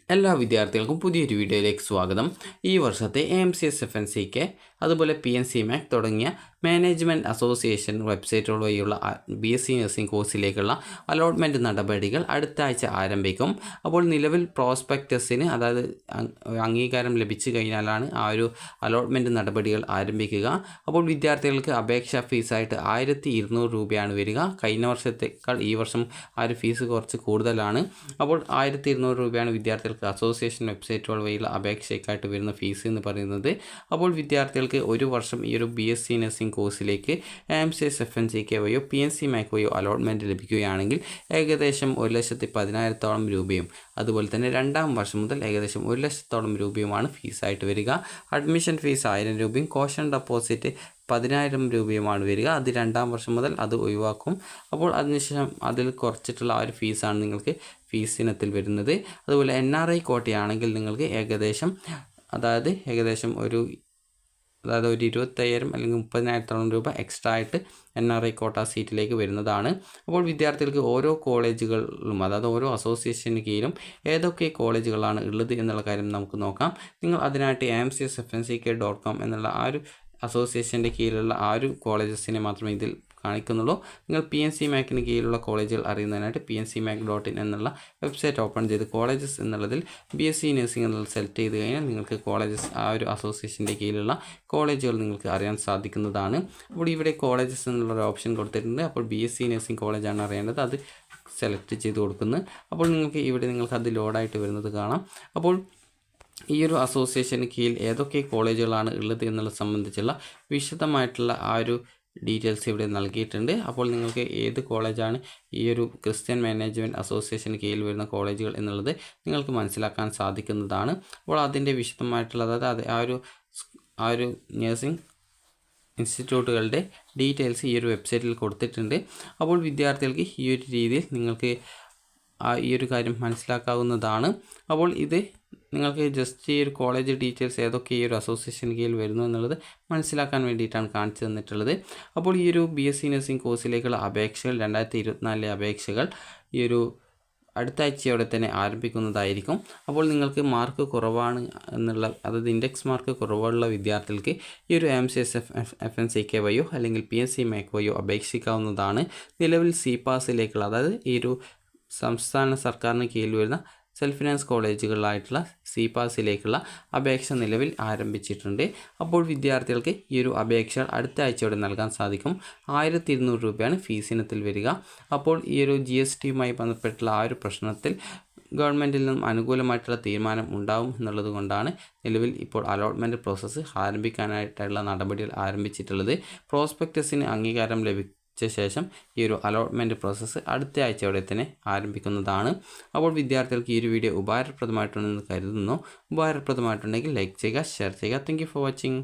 എല്ലാ വിദ്യാർത്ഥികൾക്കും പുതിയൊരു വീഡിയോയിലേക്ക് സ്വാഗതം. ഈ വർഷത്തെ AMCS FNCK അതുപോലെ PNC MAC തുടങ്ങിയ മാനേജ്മെൻറ്റ് അസോസിയേഷൻ വെബ്സൈറ്റുകൾ വഴിയുള്ള BSc നഴ്സിംഗ് കോഴ്സിലേക്കുള്ള അലോട്ട്മെൻറ്റ് നടപടികൾ അടുത്ത ആഴ്ച ആരംഭിക്കും. അപ്പോൾ നിലവിൽ പ്രോസ്പെക്ടസിന് അതായത് അംഗീകാരം ലഭിച്ചു കഴിഞ്ഞാലാണ് ആ ഒരു അലോട്ട്മെൻറ്റ് നടപടികൾ ആരംഭിക്കുക. അപ്പോൾ വിദ്യാർത്ഥികൾക്ക് അപേക്ഷാ ഫീസായിട്ട് 1200 രൂപയാണ് വരിക. കഴിഞ്ഞ വർഷത്തേക്കാൾ ഈ വർഷം ആ ഒരു ഫീസ് കുറച്ച് കൂടുതലാണ്. അപ്പോൾ 1200 രൂപയാണ് വിദ്യാർത്ഥികൾക്ക് അസോസിയേഷൻ വെബ്സൈറ്റുകൾ വഴിയുള്ള അപേക്ഷയ്ക്കായിട്ട് വരുന്ന ഫീസ് എന്ന് പറയുന്നത്. അപ്പോൾ വിദ്യാർത്ഥികൾക്ക് ഒരു വർഷം ഈ ഒരു BSc നഴ്സിംഗ് കോഴ്സിലേക്ക് AMCS FNCK വഴിയോ PNC MAC വഴിയോ അലോട്ട്മെൻറ്റ് ലഭിക്കുകയാണെങ്കിൽ ഏകദേശം 1,10,000 രൂപയും അതുപോലെ തന്നെ രണ്ടാം വർഷം മുതൽ ഏകദേശം 1,00,000 രൂപയുമാണ് ഫീസായിട്ട് വരിക. അഡ്മിഷൻ ഫീസ് 1000 രൂപയും കോഷൻ ഡെപ്പോസിറ്റ് 10,000 രൂപയുമാണ് വരിക. അത് രണ്ടാം വർഷം മുതൽ അത് ഒഴിവാക്കും. അപ്പോൾ അതിനുശേഷം അതിൽ കുറച്ചിട്ടുള്ള ആ ഒരു ഫീസാണ് നിങ്ങൾക്ക് ഫീസ് ഇനത്തിൽ വരുന്നത്. അതുപോലെ NRI കോട്ടയാണെങ്കിൽ നിങ്ങൾക്ക് ഏകദേശം ഒരു 25,000 അല്ലെങ്കിൽ 30,000 രൂപ എക്സ്ട്രാ ആയിട്ട് NRI കോട്ട സീറ്റിലേക്ക് വരുന്നതാണ്. അപ്പോൾ വിദ്യാർത്ഥികൾക്ക് ഓരോ കോളേജുകളിലും ഓരോ അസോസിയേഷന് കീഴിലും ഏതൊക്കെ കോളേജുകളാണ് ഉള്ളത് എന്നുള്ള കാര്യം നമുക്ക് നോക്കാം. നിങ്ങൾ അതിനായിട്ട് amcsfnck.com എന്നുള്ള ആ ഒരു അസോസിയേഷൻ്റെ കീഴിലുള്ള ആ ഒരു കോളേജസിനെ മാത്രമേ ഇതിൽ കാണിക്കുന്നുള്ളൂ. നിങ്ങൾ PNC MACന് കീഴിലുള്ള കോളേജുകൾ അറിയുന്നതിനായിട്ട് pncmac.in എന്നുള്ള വെബ്സൈറ്റ് ഓപ്പൺ ചെയ്ത് കോളേജസ് എന്നുള്ളതിൽ BSc നഴ്സിംഗ് എന്നുള്ളത് സെലക്ട് ചെയ്ത് കഴിഞ്ഞാൽ നിങ്ങൾക്ക് കോളേജസ് ആ ഒരു അസോസിയേഷൻ്റെ കീഴിലുള്ള കോളേജുകൾ നിങ്ങൾക്ക് അറിയാൻ സാധിക്കുന്നതാണ്. അപ്പോൾ ഇവിടെ കോളേജസ് എന്നുള്ളൊരു ഓപ്ഷൻ കൊടുത്തിട്ടുണ്ട്. അപ്പോൾ BSc നഴ്സിംഗ് കോളേജാണ് അറിയേണ്ടത്, അത് സെലക്ട് ചെയ്ത് കൊടുക്കുന്നത്. അപ്പോൾ നിങ്ങൾക്ക് അത് ലോഡായിട്ട് വരുന്നത് കാണാം. അപ്പോൾ ഈ ഒരു അസോസിയേഷന് കീഴിൽ ഏതൊക്കെ കോളേജുകളാണ് ഉള്ളത് എന്നുള്ളത് സംബന്ധിച്ചുള്ള വിശദമായിട്ടുള്ള ആ ഒരു ഡീറ്റെയിൽസ് ഇവിടെ നൽകിയിട്ടുണ്ട്. അപ്പോൾ നിങ്ങൾക്ക് ഏത് കോളേജാണ് ഈ ഒരു ക്രിസ്ത്യൻ മാനേജ്മെൻറ്റ് അസോസിയേഷന് കീഴിൽ വരുന്ന കോളേജുകൾ എന്നുള്ളത് നിങ്ങൾക്ക് മനസ്സിലാക്കാൻ സാധിക്കുന്നതാണ്. അപ്പോൾ അതിൻ്റെ വിശദമായിട്ടുള്ള ആ ഒരു നഴ്സിംഗ് ഇൻസ്റ്റിറ്റ്യൂട്ടുകളുടെ ഡീറ്റെയിൽസ് ഈ ഒരു വെബ്സൈറ്റിൽ കൊടുത്തിട്ടുണ്ട്. അപ്പോൾ വിദ്യാർത്ഥികൾക്ക് ഈ ഒരു രീതിയിൽ നിങ്ങൾക്ക് ഈ ഒരു കാര്യം മനസ്സിലാക്കാവുന്നതാണ്. അപ്പോൾ ഇത് നിങ്ങൾക്ക് ജസ്റ്റ് ഈ ഒരു കോളേജ് ഡീറ്റെയിൽസ് ഏതൊക്കെ ഈ ഒരു അസോസിയേഷൻ കീഴിൽ വരുന്നു എന്നുള്ളത് മനസ്സിലാക്കാൻ വേണ്ടിയിട്ടാണ് കാണിച്ചു തന്നിട്ടുള്ളത്. അപ്പോൾ ഈ ഒരു BSc നഴ്സിംഗ് കോഴ്സിലേക്കുള്ള അപേക്ഷകൾ 2024 അപേക്ഷകൾ ഈ ഒരു അടുത്ത ആഴ്ചയോടെ തന്നെ ആരംഭിക്കുന്നതായിരിക്കും. അപ്പോൾ നിങ്ങൾക്ക് മാർക്ക് കുറവാണ് അതായത് ഇൻഡെക്സ് മാർക്ക് കുറവുള്ള വിദ്യാർത്ഥികൾക്ക് ഈ ഒരു AMCS FNCK വഴിയോ അല്ലെങ്കിൽ PNC MAC വഴിയോ അപേക്ഷിക്കാവുന്നതാണ്. നിലവിൽ CPASസിലേക്കുള്ള അതായത് ഈ ഒരു സംസ്ഥാന സർക്കാരിന് കീഴിൽ വരുന്ന സെൽഫ് ഫിനാൻസ് കോളേജുകളിലായിട്ടുള്ള CPASസിലേക്കുള്ള അപേക്ഷ നിലവിൽ ആരംഭിച്ചിട്ടുണ്ട്. അപ്പോൾ വിദ്യാർത്ഥികൾക്ക് ഈ ഒരു അപേക്ഷ അടുത്ത ആഴ്ചയോടെ നൽകാൻ സാധിക്കും. 1200 രൂപയാണ് ഫീസ് ഇനത്തിൽ വരിക. അപ്പോൾ ഈ ഒരു GSTയുമായി ബന്ധപ്പെട്ടുള്ള ആ ഒരു പ്രശ്നത്തിൽ ഗവൺമെൻറ്റിൽ നിന്നും അനുകൂലമായിട്ടുള്ള തീരുമാനം ഉണ്ടാവും എന്നുള്ളത് കൊണ്ടാണ് നിലവിൽ ഇപ്പോൾ അലോട്ട്മെൻറ്റ് പ്രോസസ്സ് ആരംഭിക്കാനായിട്ടുള്ള നടപടികൾ ആരംഭിച്ചിട്ടുള്ളത്. പ്രോസ്പെക്ടസിന് അംഗീകാരം ലഭിച്ച ശേഷം ഈ ഒരു അലോട്ട്മെൻറ്റ് പ്രോസസ്സ് അടുത്ത ആഴ്ചയോടെ തന്നെ ആരംഭിക്കുന്നതാണ്. അപ്പോൾ വിദ്യാർത്ഥികൾക്ക് ഈ ഒരു വീഡിയോ ഉപകാരപ്രദമായിട്ടുണ്ടെന്ന് കരുതുന്നു. ഉപകാരപ്രദമായിട്ടുണ്ടെങ്കിൽ ലൈക്ക് ചെയ്യുക, ഷെയർ ചെയ്യുക. Thank you for watching.